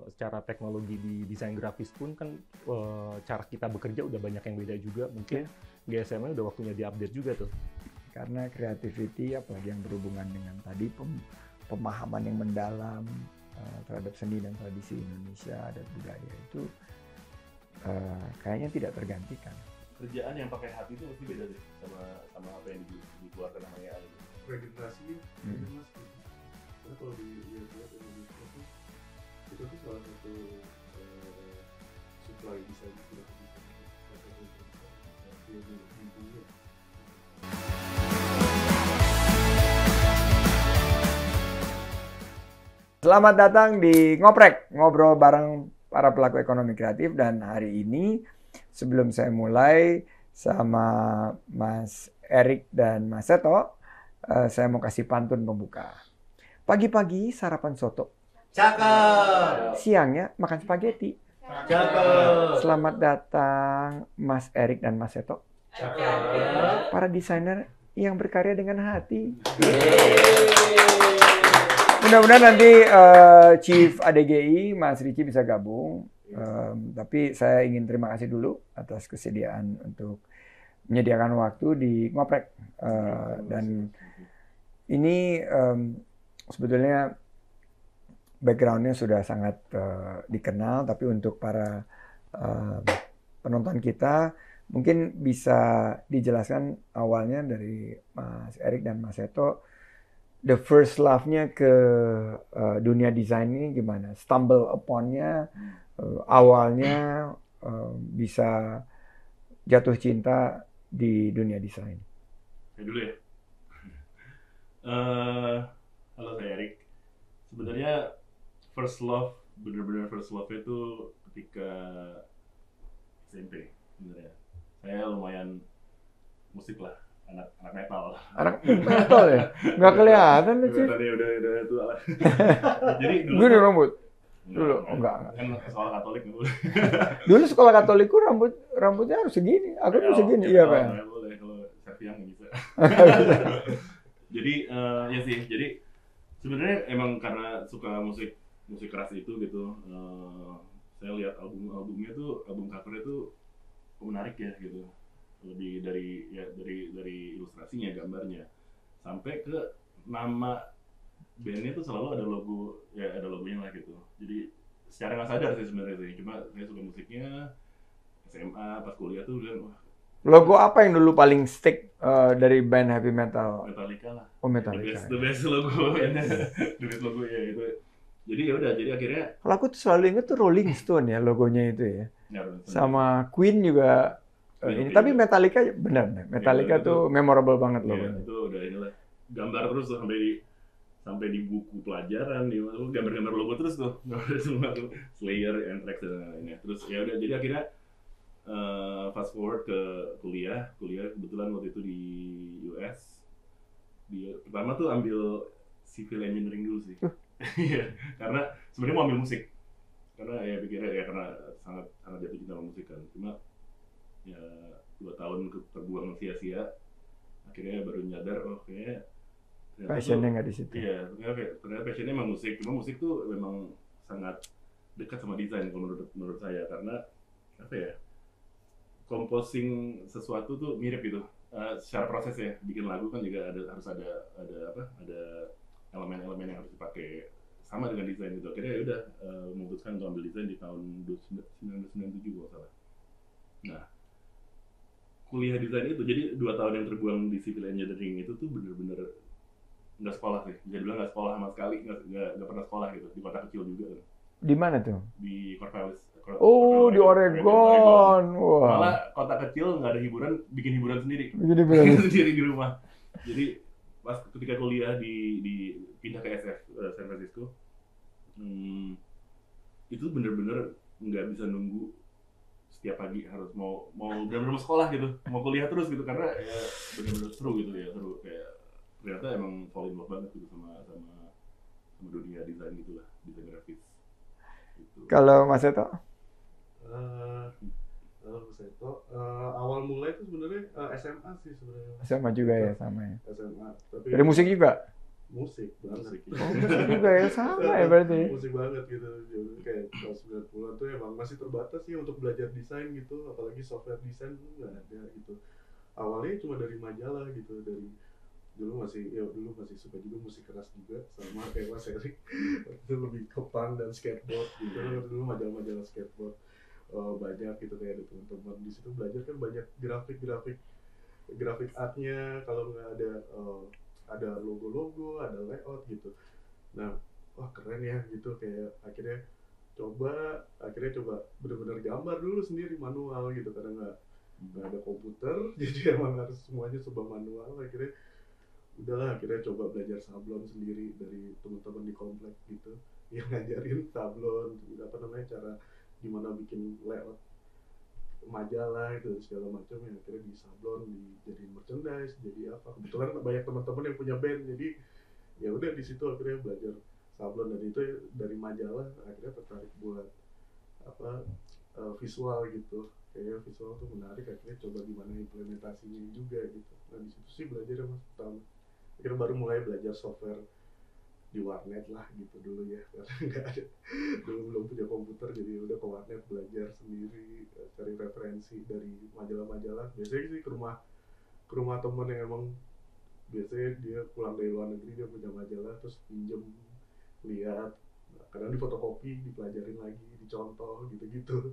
secara teknologi di desain grafis pun kan cara kita bekerja udah banyak yang beda juga. Mungkin GSM-nya udah waktunya diupdate juga tuh. Karena creativity, apalagi yang berhubungan dengan tadi pemahaman yang mendalam terhadap seni dan tradisi Indonesia dan budaya itu kayaknya tidak tergantikan. Kerjaan yang pakai hati itu mesti beda deh sama apa yang dikeluarkan sama AI. Regenerasi, mas. Karena kalau di lihat Indonesia tuh itu tuh salah satu supply desain di dunia. Selamat datang di Ngoprek, ngobrol bareng para pelaku ekonomi kreatif. Dan hari ini sebelum saya mulai sama Mas Erik dan Mas Seto, saya mau kasih pantun pembuka. Pagi-pagi sarapan soto. Cakep. Siangnya makan spaghetti. Cakep. Selamat datang Mas Erik dan Mas Seto. Cakep. Para desainer yang berkarya dengan hati. Mudah-mudahan nanti Chief ADGI Mas Ricci bisa gabung. Tapi saya ingin terima kasih dulu atas kesediaan untuk menyediakan waktu di Ngoprek. Dan ini sebetulnya background-nya sudah sangat dikenal, tapi untuk para penonton kita mungkin bisa dijelaskan awalnya dari Mas Erik dan Mas Seto, the first love-nya ke dunia desain ini gimana? Stumble upon-nya, awalnya bisa jatuh cinta di dunia desain. Saya dulu ya. Halo, saya Erik. Sebenarnya first love, benar-benar first love itu ketika SMP sebenarnya. Saya lumayan musik lah, anak metal. Anak metal ya? Nggak kelihatan tuh, Cip. Tadi udah tua lah. Jadi dulu Gini rambut. Enggak, Dulu, enggak. Kan sekolah Katolik nggak boleh. Dulu sekolah Katolikku rambutnya harus segini. Aku tuh segini, iya Pak. Nggak boleh, kalau Serviang nggak bisa. Jadi ya sih, jadi sebenarnya emang karena suka musik keras itu gitu. Saya lihat albumnya tuh, album covernya tuh menarik ya gitu. Lebih dari ilustrasinya, gambarnya, sampai ke nama bandnya tuh selalu ada logonya lah gitu. Jadi secara nggak sadar sih sebenarnya sih, cuma saya suka musiknya SMA, pas kuliah tuh dan wah, Logo apa yang dulu paling stick dari band heavy metal? Metallica lah. Oh, Metallica. The best logo. The best logo ya itu. Jadi ya udah, jadi akhirnya Kalau aku tuh selalu inget tuh Rolling Stone ya logonya itu ya. ya, Sama Queen juga ini. Tapi Metallica benar. Metallica tuh memorable banget ya, logonya. itu udah inilah. Gambar terus tuh sampai di buku pelajaran, di gambar-gambar logo terus tuh. Gambar semua tuh Slayer, Anthrax dan lain-lainnya. Terus ya udah, jadi akhirnya fast forward ke kuliah kebetulan waktu itu di US. Pertama tuh ambil civil engineering dulu sih. Iya, karena sebenarnya mau ambil musik. Karena ya pikirnya ya karena sangat jatuh cinta sama musik kan. Cuma ya 2 tahun terbuang sia-sia. Akhirnya baru nyadar kayaknya Passionnya nggak di situ. Iya, ternyata passionnya emang musik. Cuma musik tuh memang sangat dekat sama desain kalau menurut saya, karena apa ya? Composing sesuatu tuh mirip gitu. Secara proses ya, bikin lagu kan juga harus ada elemen-elemen yang harus dipakai sama dengan desain gitu. Akhirnya ya udah memutuskan untuk ambil desain di tahun 1997 kalau salah. Nah, kuliah desain itu jadi 2 tahun yang terbuang di civil engineering itu tuh bener-bener nggak sekolah sih. Bisa dibilang nggak sekolah sama sekali, nggak pernah sekolah gitu. Di kota kecil juga kan. Di mana tuh? Di Corvallis. Oh, di Oregon. Wah. Malah kota kecil nggak ada hiburan, bikin hiburan sendiri. Bikin hiburan sendiri di rumah. Jadi pas ketika kuliah di pindah ke SF San Francisco, itu bener-bener nggak bisa nunggu setiap pagi, harus mau bener-bener mau sekolah gitu, mau kuliah terus gitu, karena ya bener-bener seru gitu ya, seru kayak ternyata emang fall in love banget gitu sama dunia desain gitulah, desain grafis. Gitu. Kalau Mas Seto? Awal mulai itu sebenarnya SMA sih sebenarnya. SMA juga ya, sama ya. SMA. Tapi Dari musik juga? musik banget. Oh, musik juga ya, sama ya berarti. Musik banget gitu. Jadi kayak tahun 90-an tuh emang masih terbatas sih untuk belajar desain gitu, apalagi software desain tuh nggak ada gitu. Awalnya cuma dari majalah gitu, dari dulu masih suka juga musik keras juga sama kayak Mas Erik. Itu lebih ke punk dan skateboard gitu. Dulu majalah-majalah skateboard banyak gitu, kayak ada teman-teman di situ belajar kan banyak grafik artnya, kalau nggak ada logo-logo, ada layout gitu. Nah, wah keren ya gitu, kayak akhirnya coba benar-benar gambar dulu sendiri manual gitu, karena nggak ada komputer jadi emang harus semuanya serba manual. Akhirnya coba belajar sablon sendiri dari teman-teman di komplek gitu yang ngajarin sablon, cara gimana bikin layout majalah itu segala macam, yang akhirnya di sablon dijadiin merchandise, jadi apa, kebetulan banyak teman-teman yang punya band, jadi ya udah di situ akhirnya belajar sablon. Dan itu dari majalah akhirnya tertarik buat visual gitu, kayaknya visual tuh menarik, akhirnya coba gimana implementasinya juga gitu. Nah di situ sih belajar Mas pertama, akhirnya baru mulai belajar software di warnet lah gitu dulu ya, karena nggak ada, dulu belum punya komputer, jadi udah ke warnet belajar sendiri, cari referensi dari majalah-majalah. Biasanya sih ke rumah temen yang emang biasanya dia pulang dari luar negeri, dia punya majalah terus pinjem, lihat, kadang di fotokopi, dipelajarin lagi, dicontoh gitu-gitu.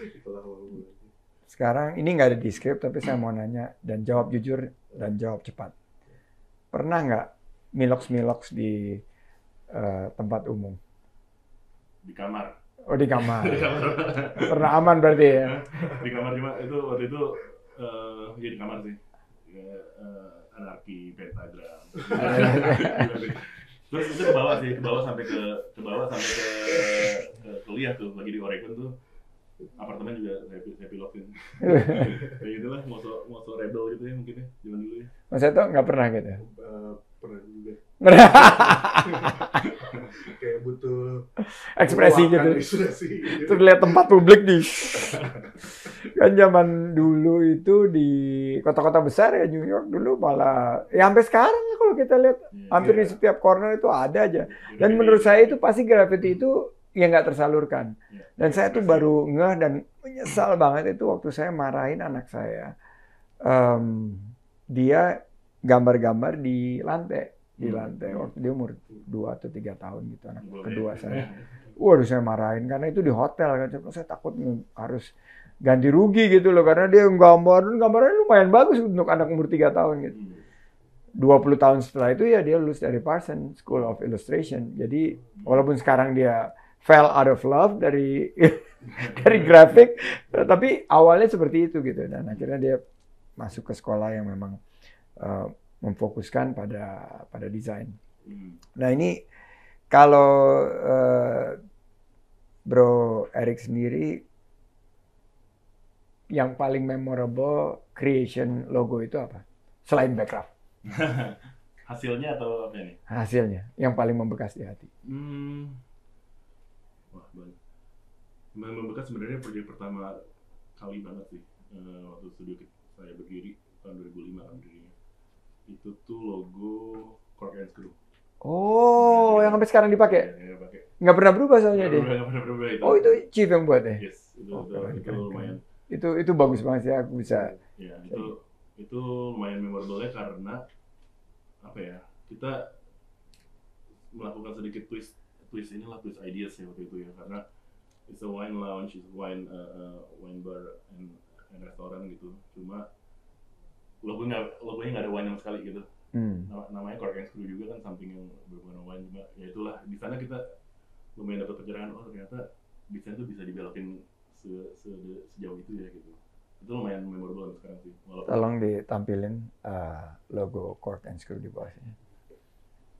Itulah awal mulanya. Sekarang ini nggak ada di skrip, tapi saya mau nanya dan jawab jujur dan jawab cepat. Pernah nggak miloks di tempat umum? Di kamar. Oh, di kamar. Di kamar. Pernah aman berarti ya? Di kamar, cuma itu waktu itu ya di kamar sih. Ya, anarki, pentagram. Terus itu ke bawah sampai ke kuliah tuh, lagi di Oregon tuh. Apartemen juga saya pilotin. Kayak gitulah, mau rebel gitu ya mungkin ya, zaman dulu ya. Mas Seto nggak pernah gitu? Pernah juga. Kayak butuh ekspresi gitu. Ekspresi. Terus lihat tempat publik di kan zaman dulu itu di kota-kota besar ya, New York dulu malah ya sampai sekarang kalau kita lihat hampir di setiap corner itu ada aja. Dan menurut saya itu pasti graffiti itu ya nggak tersalurkan. Dan saya tuh baru ngeh dan menyesal banget itu waktu saya marahin anak saya. Dia gambar-gambar di lantai waktu dia umur 2 atau 3 tahun gitu, anak kedua saya. Waduh, saya marahin karena itu di hotel kan, saya takut harus ganti rugi gitu loh, karena dia gambarnya lumayan bagus untuk anak umur 3 tahun gitu. 20 tahun setelah itu ya dia lulus dari Parsons School of Illustration. Jadi walaupun sekarang dia fell out of love dari grafik, tapi awalnya seperti itu gitu, dan akhirnya dia masuk ke sekolah yang memang memfokuskan pada desain. Nah ini kalau Bro Erik sendiri yang paling memorable creation logo itu apa? Selain background. Hasilnya atau apa ini? Hasilnya yang paling membekas di hati. Wah, banyak. Yang membekas sebenarnya proyek pertama kali banget sih, waktu studio saya berdiri tahun 2005 kan berdirinya. Itu tuh logo Cork and Screw. Oh, yang sampai sekarang dipakai? Ya, pakai. Nggak pernah berubah soalnya deh. Nggak pernah berubah itu. Oh, itu Chief yang buat ya? Yes, itu lumayan. Itu bagus banget sih, aku bisa. Ya, itu lumayan memorable-nya karena apa ya? Kita melakukan sedikit twist ideas ya waktu itu ya, karena it's a wine lounge, it's a wine bar and restoran gitu. Cuma logonya nggak ada wine sama sekali gitu. Namanya Cork and Screw juga kan, samping yang berwarna wine, cuma ya itulah di sana kita lumayan dapat pencerahan, oh ternyata desain itu bisa dibelokin sejauh itu ya gitu. Itu lumayan memorable sekarang sih. Tolong ditampilin logo Cork and Screw di bawahnya.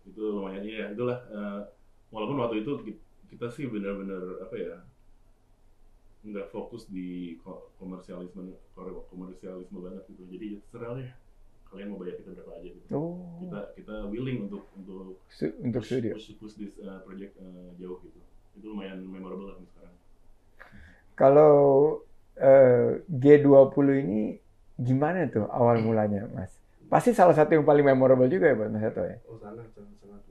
Itu lumayan, iya itulah. Walaupun waktu itu kita sih benar-benar apa ya, nggak fokus di komersialisme banget gitu. Jadi terserah deh, kalian mau bayar kita berapa aja gitu. Kita willing untuk push this project jauh gitu. Itu lumayan memorable lah sekarang. Kalau G20 ini gimana tuh awal mulanya, Mas? Pasti salah satu yang paling memorable juga ya buat Mas Seto ya. Oh sangat Mas.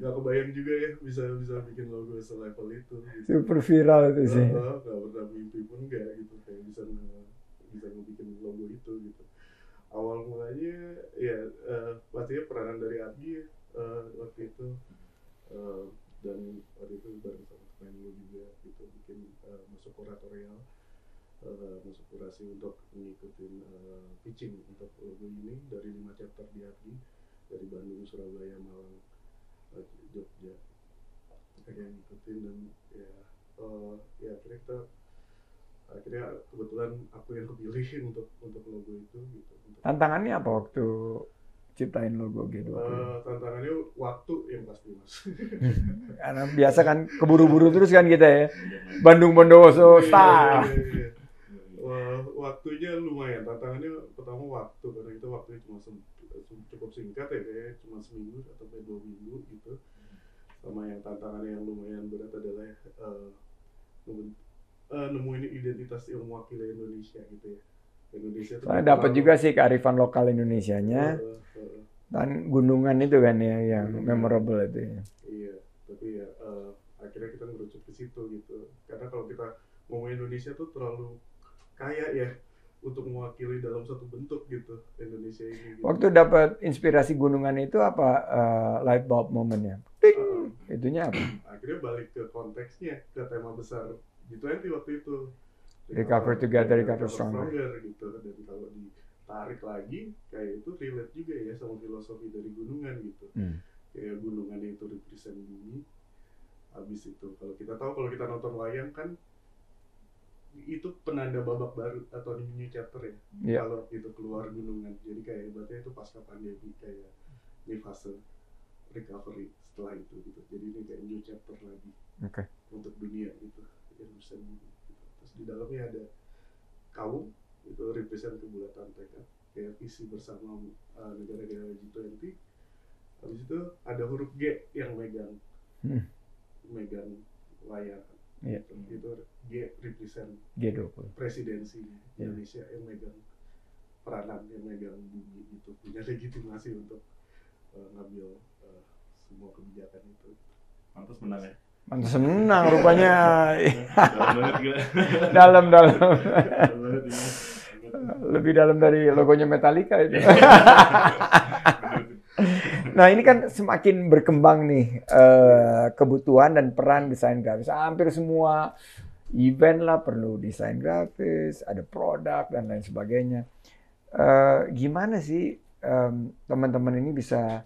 Gak kebayang juga ya bisa bikin logo selevel itu. Gitu. Super viral itu sih. Gak pernah mimpi pun gak gitu kayak bisa ngebikin logo itu gitu. Awal mulanya ya pastinya peranan dari Ardi waktu itu dan waktu itu bareng sama teman lu juga gitu bikin masuk kuratorial masuk kurasi untuk ngikutin pitching untuk logo ini dari 5 chapter di Ardi dari Bandung, Surabaya, Malang, Jogja akhirnya ngikutin dan ya akhirnya kebetulan aku yang kepilih untuk logo itu gitu. Tantangannya apa waktu ciptain logo G20? Tantangannya waktu yang pasti Mas. Karena biasa kan keburu-buru terus kan kita ya. Bandung Bondowoso style. Iya. Waktunya lumayan. Tantangannya pertama waktu karena itu waktunya cukup singkat ya kayak cuma seminggu atau 2 minggu gitu. Sama yang tantangannya yang lumayan berat adalah nemuin identitas yang mewakili Indonesia gitu ya. Indonesia itu dapat juga sih kearifan lokal Indonesianya dan gunungan itu kan ya yang memorable itu ya. Iya, tapi ya akhirnya kita merujuk ke situ gitu. Karena kalau kita ngomong Indonesia tuh terlalu kaya ya untuk mewakili dalam satu bentuk gitu Indonesia ini. Gitu. Waktu dapat inspirasi gunungan itu apa light bulb momennya? Itunya apa? Akhirnya balik ke konteksnya, ke tema besar G20 waktu itu. Recover together, recover stronger. Gitu. Dan kalau ditarik lagi, kayak itu relate juga ya sama filosofi dari gunungan gitu. Kayak gunungan itu represent bumi. Habis itu, kalau kita nonton wayang kan, itu penanda babak baru atau new chapter ya. Yeah. Kalau itu keluar gunungan. Jadi kayak ibaratnya itu pasca pandemi, kayak ini fase recovery setelah itu gitu. Jadi ini kayak new chapter lagi untuk dunia gitu. Yang bisa di dalamnya ada kaum itu represent kebulatan tekad kayak visi bersama negara-negara G20. Habis itu ada huruf G yang megang layar. Yeah. Itu G represent G20 presidensi Indonesia yang megang peranan yang megang bumi gitu punya legitimasi untuk ngambil semua kebijakan itu. Pantas menang ya. Mantas menang rupanya. Dalam Dalam. Lebih dalam dari logonya Metallica itu. Nah ini kan semakin berkembang nih kebutuhan dan peran desain grafis. Hampir semua event lah perlu desain grafis, ada produk dan lain sebagainya. Gimana sih teman-teman ini bisa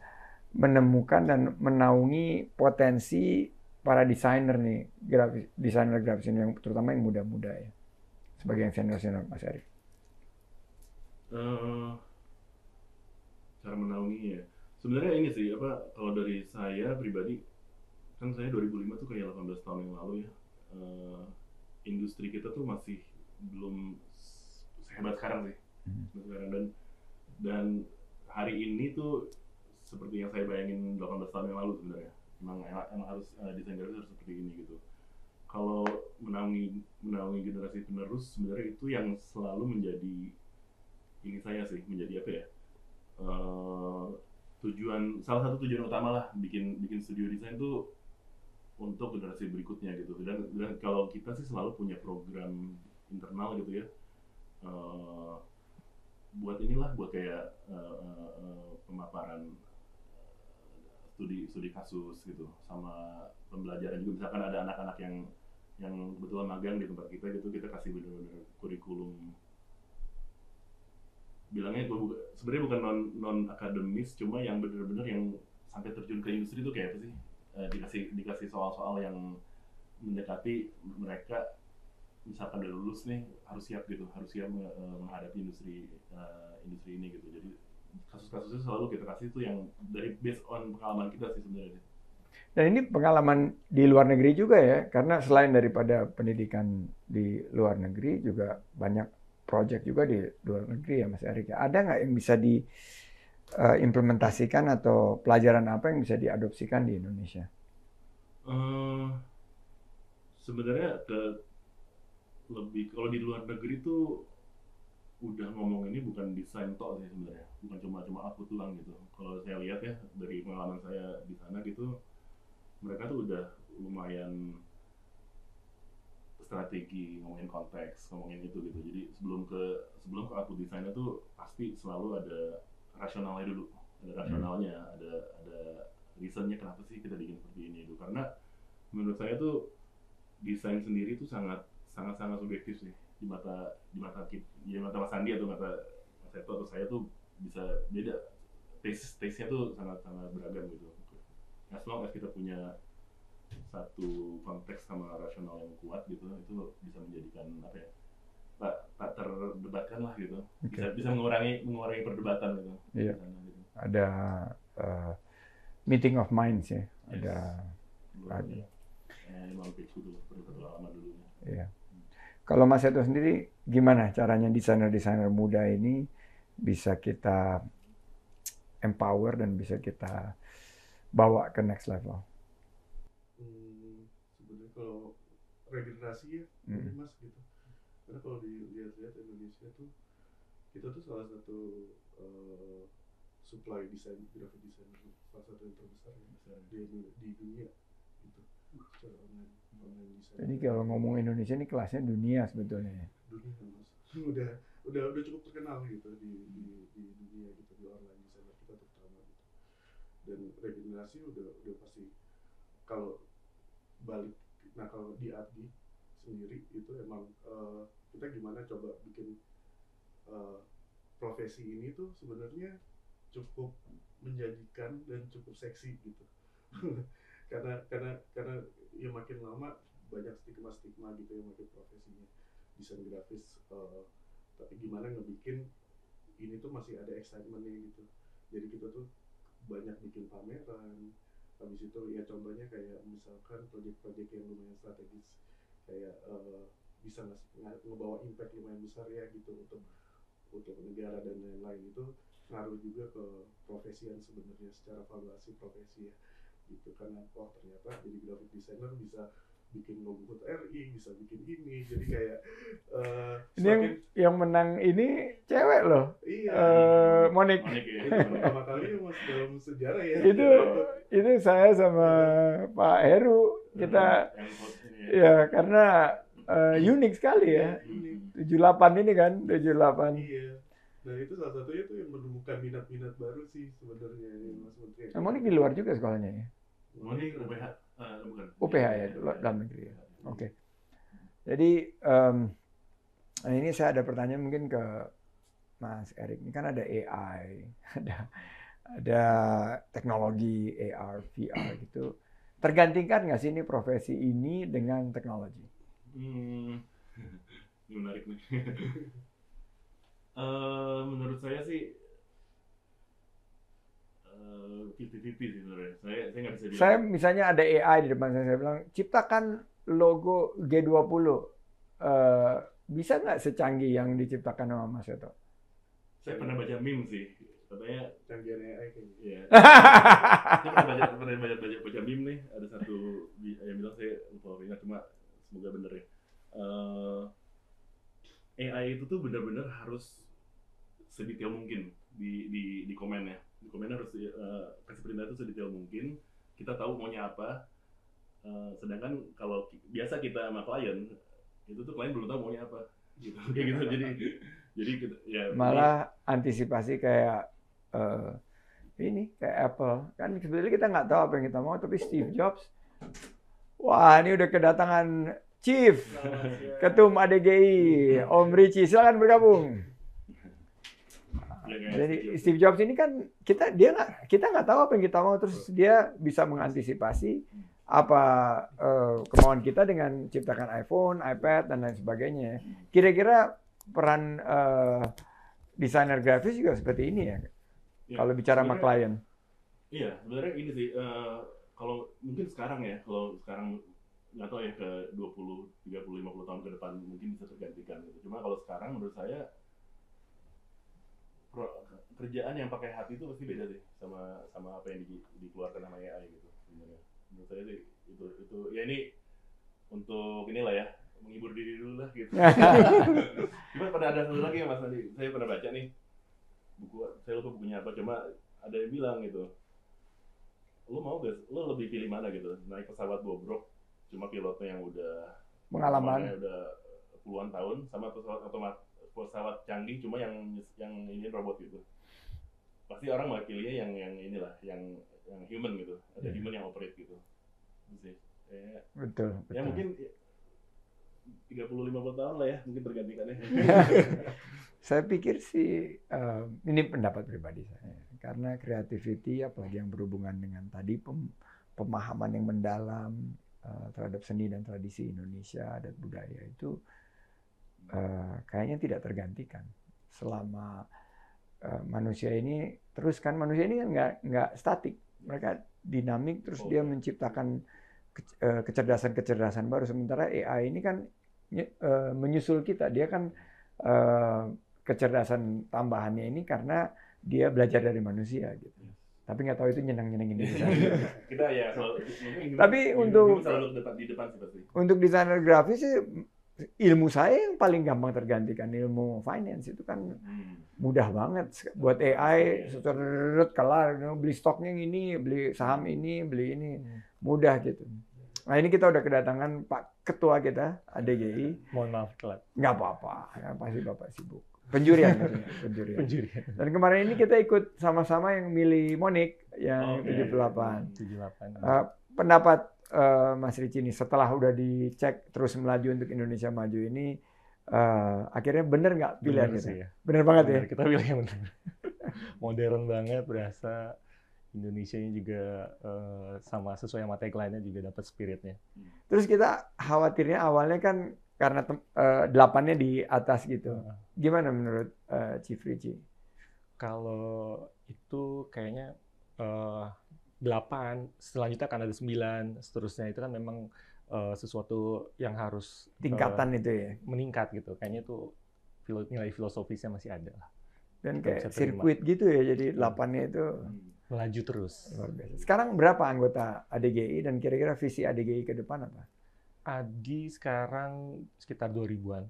menemukan dan menaungi potensi para desainer nih, desainer grafis ini yang terutama yang muda-muda ya, sebagai yang senior Mas Erik. Cara menaungi ya. Sebenarnya ini sih kalau dari saya pribadi kan saya 2005 tuh kayak 18 tahun yang lalu ya. Industri kita tuh masih belum sehebat sekarang sih. Sekarang dan hari ini tuh seperti yang saya bayangin 18 tahun yang lalu sebenarnya. Emang harus desain grafis harus seperti ini gitu. Kalau menaungi generasi penerus sebenarnya itu yang selalu menjadi ini saya sih menjadi apa ya salah satu tujuan utama lah bikin studio desain itu untuk generasi berikutnya gitu. Dan kalau kita sih selalu punya program internal gitu ya buat kayak pemaparan studi kasus gitu sama pembelajaran juga. Misalkan ada anak-anak yang kebetulan magang di tempat kita gitu, kita kasih benar-benar kurikulum bilangnya sebenarnya bukan non akademis, cuma yang benar-benar yang sampai terjun ke industri itu kayak apa sih, dikasih soal-soal yang mendekati mereka. Misalkan udah lulus nih harus siap menghadapi industri ini gitu. Jadi kasus-kasusnya selalu kita kasih itu yang dari based on pengalaman kita sih sebenarnya. Dan ini pengalaman di luar negeri juga ya, karena selain daripada pendidikan di luar negeri juga banyak project juga di luar negeri ya Mas Erik. Ada nggak yang bisa diimplementasikan atau pelajaran apa yang bisa diadopsikan di Indonesia? Sebenarnya lebih kalau di luar negeri itu udah ngomong ini bukan desain tok sih sebenarnya, bukan cuma output doang gitu. Kalau saya lihat ya dari pengalaman saya di sana gitu, mereka tuh udah lumayan strategi, ngomongin konteks, ngomongin itu gitu. Jadi sebelum ke output desainnya tuh pasti selalu ada rasionalnya dulu, ada rasionalnya, ada reasonnya kenapa sih kita bikin seperti ini itu. Karena menurut saya tuh desain sendiri tuh sangat subjektif sih di mata Mas Andi atau mata Mas Seto atau saya tuh bisa beda, taste-nya tuh sangat beragam gitu. As long as kita punya satu konteks sama rasional yang kuat gitu, itu bisa menjadikan apa ya, tak terdebatkan lah gitu. Bisa mengurangi perdebatan gitu. Iya. Gitu. Ada meeting of minds ya. Yes. Ada. Emang pitch dulu, perlu pengalaman dulu. Iya. Kalau Mas Seto sendiri, gimana caranya desainer-desainer muda ini bisa kita empower dan bisa kita bawa ke next level? Sebenarnya kalau regenerasi ya, Mas gitu. Karena kalau dilihat-lihat Indonesia tuh, kita tuh salah satu supply desain, graphic design salah satu yang terbesar ya, di dunia gitu. Secara online desain. Jadi kalau ngomong Indonesia ini kelasnya dunia sebetulnya. Dunia Mas, udah cukup terkenal gitu di dunia gitu, di online desainer kita terutama gitu. Dan regenerasi udah pasti kalau balik. Nah kalau di Abdi sendiri itu emang kita gimana coba bikin profesi ini tuh sebenarnya cukup menjanjikan dan cukup seksi gitu. karena ya makin lama banyak stigma gitu yang makin profesinya desain grafis, tapi gimana ngebikin ini tuh masih ada excitementnya gitu. Jadi kita tuh banyak bikin pameran, habis itu ya contohnya kayak misalkan proyek-proyek yang lumayan strategis kayak bisa ngebawa impact lumayan besar ya gitu untuk negara dan lain-lain, itu ngaruh juga ke profesi yang sebenarnya secara valuasi profesi ya gitu. Karena ternyata jadi graphic designer bisa bikin logo RI, bisa bikin ini, jadi kayak ini yang menang ini cewek loh. Iya, Monik. Ya. itu pertama kali Mas dalam sejarah ya. Itu saya sama Pak Heru kita ya karena unik sekali ya. 78 ini kan, 78. Iya. Nah itu salah satunya tuh yang menemukan minat-minat baru sih sebenarnya ya, Mas Menteri. Monik di luar juga sekolahnya ya. Monik UPH, bukan. UPH ya, dalam negeri ya. Oke. Jadi ini saya ada pertanyaan mungkin ke Mas Erik. Ini kan ada AI, ada teknologi AR, VR gitu. Tergantikan nggak sih ini profesi ini dengan teknologi? Ini menarik nih. Menurut saya sih 50-50 sih sebenarnya. Saya nggak bisa bilang. Saya misalnya ada AI di depan saya bilang ciptakan logo G20. Bisa nggak secanggih yang diciptakan sama Mas Seto? Saya pernah baca meme sih, katanya Canggihan AI kayaknya. Iya. Saya pernah baca meme nih, ada satu yang bilang, saya lupa ingat, cuma semoga bener ya. AI itu tuh benar-benar harus sedetail mungkin di komennya. Di komen harus kasih perintah itu sedetail mungkin. Kita tahu maunya apa. Sedangkan kalau biasa kita sama klien, itu tuh klien belum tahu maunya apa. Gitu. Kayak gitu. Jadi ya malah antisipasi kayak ini kayak Apple. Kan sebenarnya kita nggak tahu apa yang kita mau, tapi Steve Jobs, wah ini udah kedatangan Chief Ketum ADGI, Om Richie, silakan bergabung. Jadi Steve Jobs ini kan kita nggak tahu apa yang kita mau, terus dia bisa mengantisipasi apa kemauan kita dengan ciptakan iPhone, iPad dan lain sebagainya. Kira-kira peran desainer grafis juga seperti ini ya? Kalau bicara sama klien. Iya, sebenarnya ini sih kalau mungkin sekarang ya, kalau sekarang nggak tahu ya ke 20, 30, 50 tahun ke depan mungkin bisa tergantikan gitu. Cuma kalau sekarang menurut saya kerjaan yang pakai hati itu pasti beda deh sama apa yang dikeluarkan sama AI gitu sebenarnya. Menurut saya sih itu ya, ini untuk inilah ya, menghibur diri dulu lah gitu. Cuma pada ada satu lagi ya Mas Andi, saya pernah baca nih buku, saya lupa bukunya apa, cuma ada yang bilang gitu, lu lebih pilih mana gitu, naik pesawat bobrok cuma pilotnya yang udah Pengalaman. udah puluhan tahun, sama pesawat canggih cuma yang ini robot gitu. Pasti orang mau pilihnya yang inilah, yang human gitu, ada human yang operate gitu. Itu sih. Betul. Ya mungkin 30-50 tahun lah ya, mungkin tergantikannya. Saya pikir sih ini pendapat pribadi saya, karena creativity apalagi yang berhubungan dengan tadi pemahaman yang mendalam terhadap seni dan tradisi Indonesia, adat budaya itu kayaknya tidak tergantikan selama manusia ini terus kan, manusia ini kan nggak statik, mereka dinamik terus dia menciptakan kecerdasan baru, sementara AI ini kan menyusul kita, dia kan kecerdasan tambahannya ini karena dia belajar dari manusia gitu. Tapi nggak tahu itu nyenengin diri saya. Kita ya Tapi untuk di depan sih pasti. Untuk desainer grafis sih ilmu saya yang paling gampang tergantikan, ilmu finance itu kan mudah banget buat AI, seret kelar, beli stoknya yang ini, beli saham ini, beli ini, mudah gitu. Nah ini kita udah kedatangan Pak Ketua kita, ADGI. Mohon maaf telat. Nggak apa-apa, ya, pasti Bapak sibuk. Penjurian. Dan kemarin ini kita ikut sama-sama yang milih Monik yang 78. Pendapat Mas Ricci ini setelah udah dicek terus melaju untuk Indonesia Maju ini, akhirnya bener nggak pilihan kita? Ya. Bener banget ya? Kita pilih yang bener. Modern banget, berasa Indonesia-nya juga sama sesuai sama tagline-nya juga dapat spiritnya. Terus kita khawatirnya awalnya kan karena 8-nya di atas gitu. Gimana menurut Chief Ricci? Kalau itu kayaknya 8, selanjutnya akan ada 9, seterusnya itu kan memang sesuatu yang harus tingkatan itu ya, meningkat gitu. Kayaknya itu nilai filosofisnya masih ada lah. Dan kayak sirkuit gitu ya, jadi 8-nya itu melaju terus. Luar biasa. Sekarang berapa anggota ADGI dan kira-kira visi ADGI ke depan apa? ADI sekarang sekitar 2000-an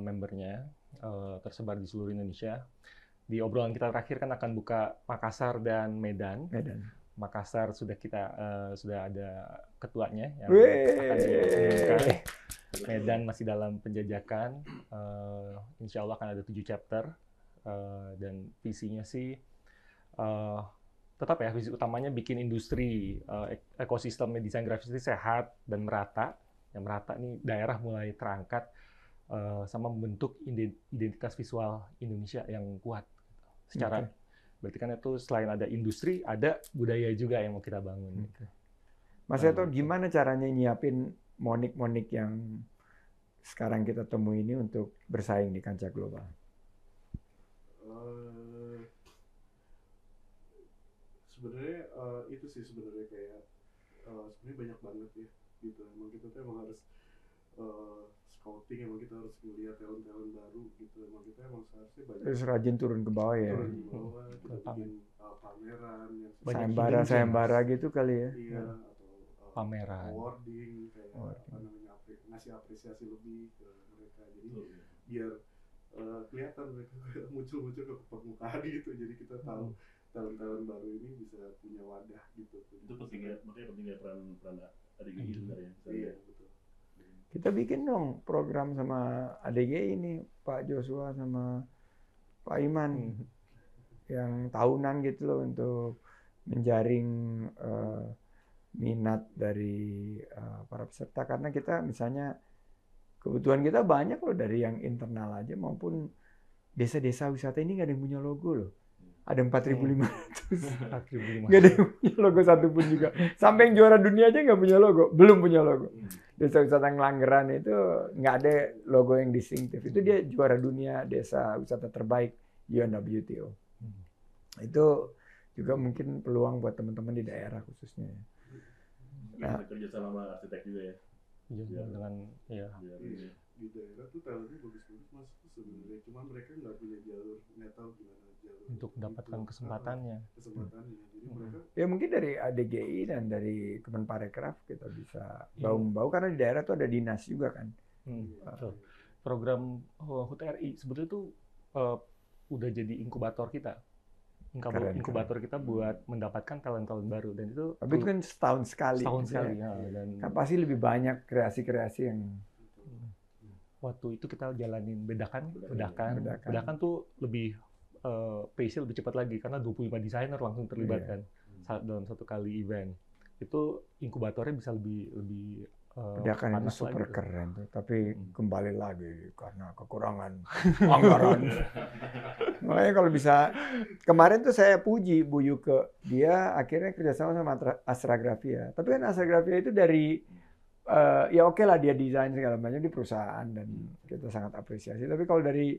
membernya, tersebar di seluruh Indonesia. Di obrolan kita terakhir kan akan buka Makassar dan Medan. Makassar sudah ada ketuanya yang akan diumumkan. Medan masih dalam penjajakan. Insya Allah akan ada 7 chapter. Dan visinya sih tetap ya, visi utamanya bikin industri ekosistem desain grafis ini sehat dan merata. Yang merata nih daerah mulai terangkat sama membentuk identitas visual Indonesia yang kuat secara berarti kan itu selain ada industri ada budaya juga yang mau kita bangun. Mas Eto, gimana caranya nyiapin monik-monik yang sekarang kita temui ini untuk bersaing di kancah global? Sebenarnya itu sih sebenarnya kayak sebenarnya banyak banget ya gitu. Emang kita tuh emang harus scouting, emang kita harus melihat talent-talent baru gitu. Emang kita emang seharusnya banyak. Terus rajin turun ke bawah ya. Turun ke bawah, kita bikin pameran yang sayembara gitu kali ya. Iya, atau pameran, awarding kayak apa namanya, ngasih apresiasi lebih ke mereka. Jadi biar kelihatan mereka muncul-muncul ke permukaan gitu. Jadi kita tahu talent-talent baru ini bisa punya wadah gitu. Itu pentingnya, makanya pentingnya peran ADGI sebenarnya. Iya, betul. Kita bikin dong program sama ADGI ini, Pak Joshua sama Pak Iman, yang tahunan gitu loh untuk menjaring minat dari para peserta. Karena kita misalnya kebutuhan kita banyak loh, dari yang internal aja maupun desa-desa wisata ini nggak ada yang punya logo loh. Ada 4.500. Nggak ada yang punya logo satupun juga. Sampai yang juara dunia aja nggak punya logo, belum punya logo. Desa wisata Ngelanggeran itu nggak ada logo yang distinktif. Itu dia juara dunia desa wisata terbaik UNWTO. Itu juga mungkin peluang buat teman-teman di daerah khususnya. Nah, kerja sama arsitek juga ya. Iya, dengan ya. Di daerah tuh talentnya bagus-bagus Mas sebenarnya, cuma mereka nggak punya jalur, nggak tahu gimana jalur untuk mendapatkan kesempatannya. Jadi mereka ya mungkin dari ADGI dan dari Kemenparekraf kita bisa bau-bau, karena di daerah tuh ada dinas juga kan, Betul. Program HUT RI sebetulnya itu udah jadi inkubator kita. Inkubator kita buat mendapatkan talent-talent baru, dan itu tapi itu kan setahun sekali ya, dan pasti lebih banyak kreasi-kreasi yang waktu itu kita jalanin bedakan tuh lebih pace-nya lebih cepat lagi karena 25 desainer langsung terlibat kan dalam satu kali event. Itu inkubatornya bisa lebih bedakan itu super keren tuh, tapi kembali lagi karena kekurangan anggaran. Makanya kalau bisa, kemarin tuh saya puji Bu Yuke, dia akhirnya kerjasama sama Astra Grafia. Tapi kan Astra Grafia itu dari ya oke lah dia desain segala macam di perusahaan dan kita sangat apresiasi. Tapi kalau dari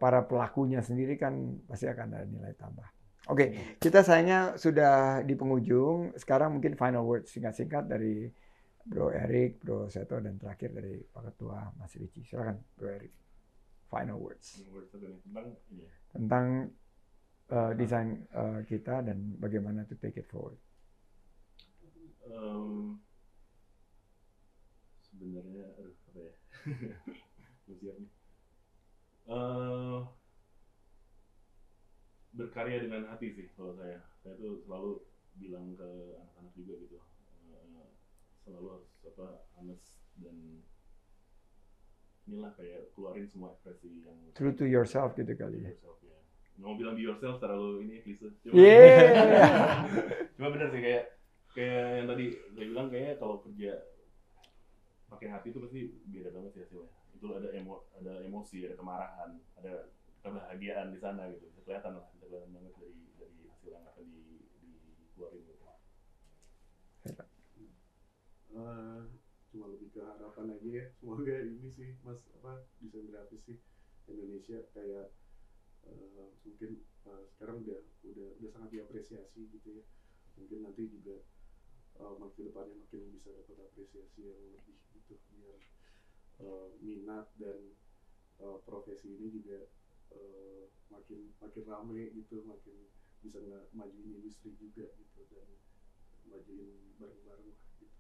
para pelakunya sendiri kan pasti akan ada nilai tambah. Oke, kita sayangnya sudah di penghujung. Sekarang mungkin final words singkat-singkat dari Bro Erik, Bro Seto, dan terakhir dari Pak Ketua Mas Ricci. Silakan Bro Erik. Final words. Tentang desain kita dan bagaimana to take it forward. Sebenarnya, apa ya? Siap nih. Berkarya dengan hati sih kalau saya tuh selalu bilang ke anak-anak juga gitu, selalu harus honest dan inilah kayak keluarin semua ekspresi yang true to yourself gitu kali ya. Mau bilang be yourself terlalu ini klise. Cuma bener sih kayak yang tadi saya bilang, kayak kalau kerja pakai hati itu pasti beda banget sih hasilnya. Itu ada emosi, ada kemarahan, ada kebahagiaan di sana gitu. Bisa kelihatan banget dari hasil yang akan dikeluarin gitu. Cuma lebih ke harapan aja ya. Semoga ini sih Mas desain grafis sih Indonesia kayak mungkin sekarang udah sangat diapresiasi gitu ya. Mungkin nanti juga makin depannya makin bisa dapat apresiasi yang lebih gitu, biar minat dan profesi ini juga makin rame gitu, makin bisa majuin industri juga gitu, dan majuin bareng-bareng lah gitu.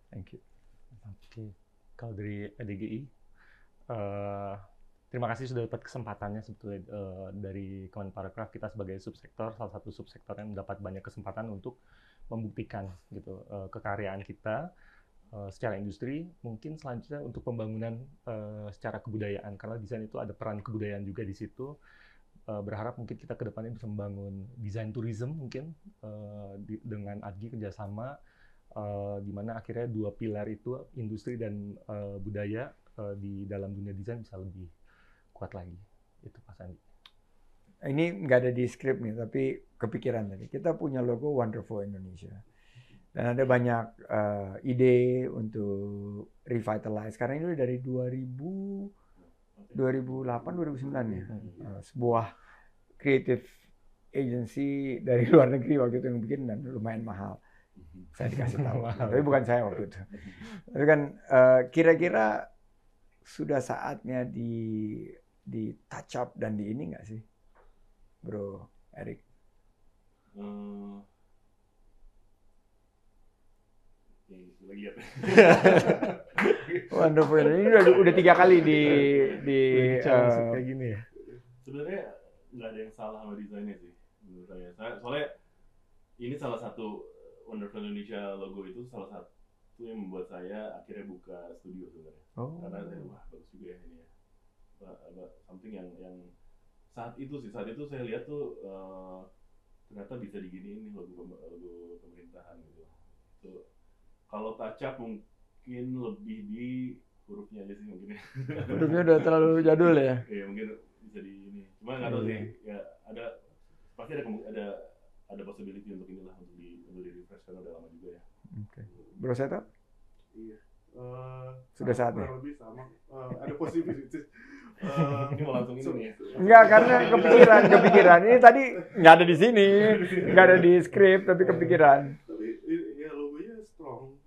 Thank you. Oke, kalau dari ADGI, terima kasih sudah dapat kesempatannya sebetulnya dari Kemenparekraf. Kita sebagai subsektor, salah satu subsektor yang mendapat banyak kesempatan untuk membuktikan gitu kekaryaan kita secara industri. Mungkin selanjutnya untuk pembangunan secara kebudayaan, karena desain itu ada peran kebudayaan juga di situ. Berharap mungkin kita ke depannya bisa membangun desain tourism mungkin dengan ADGI kerjasama, di mana akhirnya dua pilar itu, industri dan budaya di dalam dunia desain bisa lebih kuat lagi. Itu Pak Sandi. Ini nggak ada di skrip nih, tapi kepikiran tadi. Kita punya logo Wonderful Indonesia. Dan ada banyak ide untuk revitalize. Karena ini dari 2008, 2009 ya. Sebuah creative agency dari luar negeri waktu itu yang bikin, dan lumayan mahal. Saya dikasih tahu. Tapi bukan saya waktu itu. Tapi kan kira-kira sudah saatnya di touch up dan di ini nggak sih, Bro Erik? Lihat. Wonderful. Ini udah 3 kali di kayak gini ya. Sebenarnya nggak ada yang salah sama desainnya sih menurut saya. Soalnya ini salah satu Wonderful Indonesia logo itu salah satu yang membuat saya akhirnya buka studio sebenarnya. Karena saya bagus juga ya ini ya. Something yang saat itu saya lihat tuh ternyata bisa diginiin nih logo pemerintahan gitu. Itu kalau touch up mungkin lebih di hurufnya aja sih mungkin ya. Hurufnya udah terlalu jadul ya. Iya mungkin bisa di ini. Cuma nggak tahu sih, ya pasti ada possibility untuk inilah, untuk di refresh karena udah lama juga ya. Oke. Bro Seto? Iya. Sudah saatnya. Kurang lebih sama. Ada possibility. Ini mau langsung ini nih ya. Enggak, karena kepikiran. Ini tadi nggak ada di sini, nggak ada di skrip, tapi kepikiran. Tapi ya logonya strong.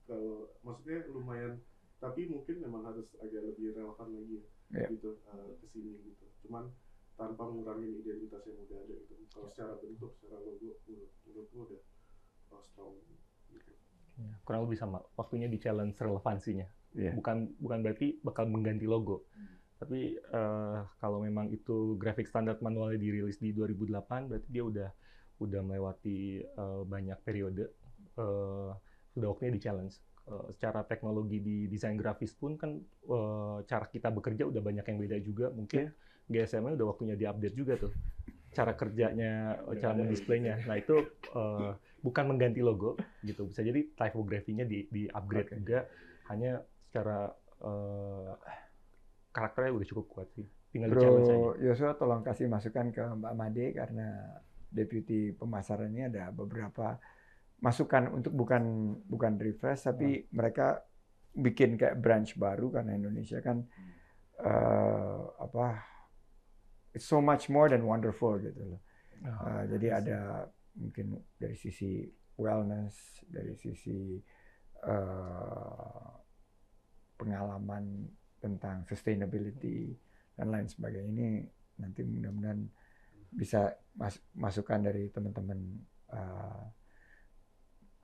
Kalau maksudnya lumayan, tapi mungkin memang harus agak lebih relevan lagi ya, gitu kesini gitu. Cuman tanpa mengurangi identitas yang udah ada gitu. Kalau secara bentuk, secara logo, menurutku udah strong gitu. Ya, kurang lebih sama. Waktunya di challenge relevansinya. Iya. Bukan berarti bakal mengganti logo. Tapi kalau memang itu grafik standar manualnya dirilis di 2008, berarti dia udah melewati banyak periode. Sudah waktunya di challenge. Secara teknologi di desain grafis pun kan cara kita bekerja udah banyak yang beda juga. Mungkin GSM-nya udah waktunya diupdate juga tuh. Cara kerjanya, cara mendisplaynya. Nah itu bukan mengganti logo gitu. Bisa jadi typografinya di-upgrade juga. Hanya secara karakternya udah cukup kuat sih. Tinggal di-challenge aja. Bro Yosua tolong kasih masukan ke Mbak Made karena Deputy Pemasarannya ada beberapa masukan untuk bukan refresh tapi mereka bikin kayak branch baru karena Indonesia kan it's so much more than wonderful gitu loh. Jadi ada mungkin dari sisi wellness, dari sisi pengalaman tentang sustainability dan lain sebagainya. Ini nanti mudah-mudahan bisa masukan dari teman-teman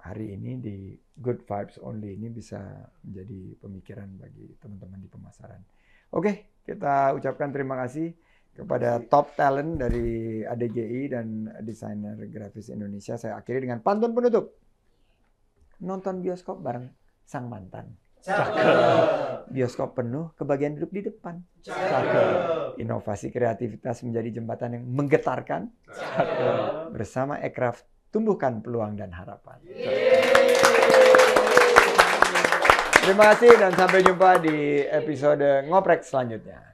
hari ini di Good Vibes Only ini bisa menjadi pemikiran bagi teman-teman di pemasaran. Oke, kita ucapkan terima kasih kepada top talent dari ADGI dan desainer grafis Indonesia. Saya akhiri dengan pantun penutup. Nonton bioskop bareng sang mantan. Cakep. Bioskop penuh, kebagian duduk di depan. Cakep. Inovasi kreativitas menjadi jembatan yang menggetarkan. Cakep. Bersama Ekraf, tumbuhkan peluang dan harapan. Terima kasih dan sampai jumpa di episode Ngoprek selanjutnya.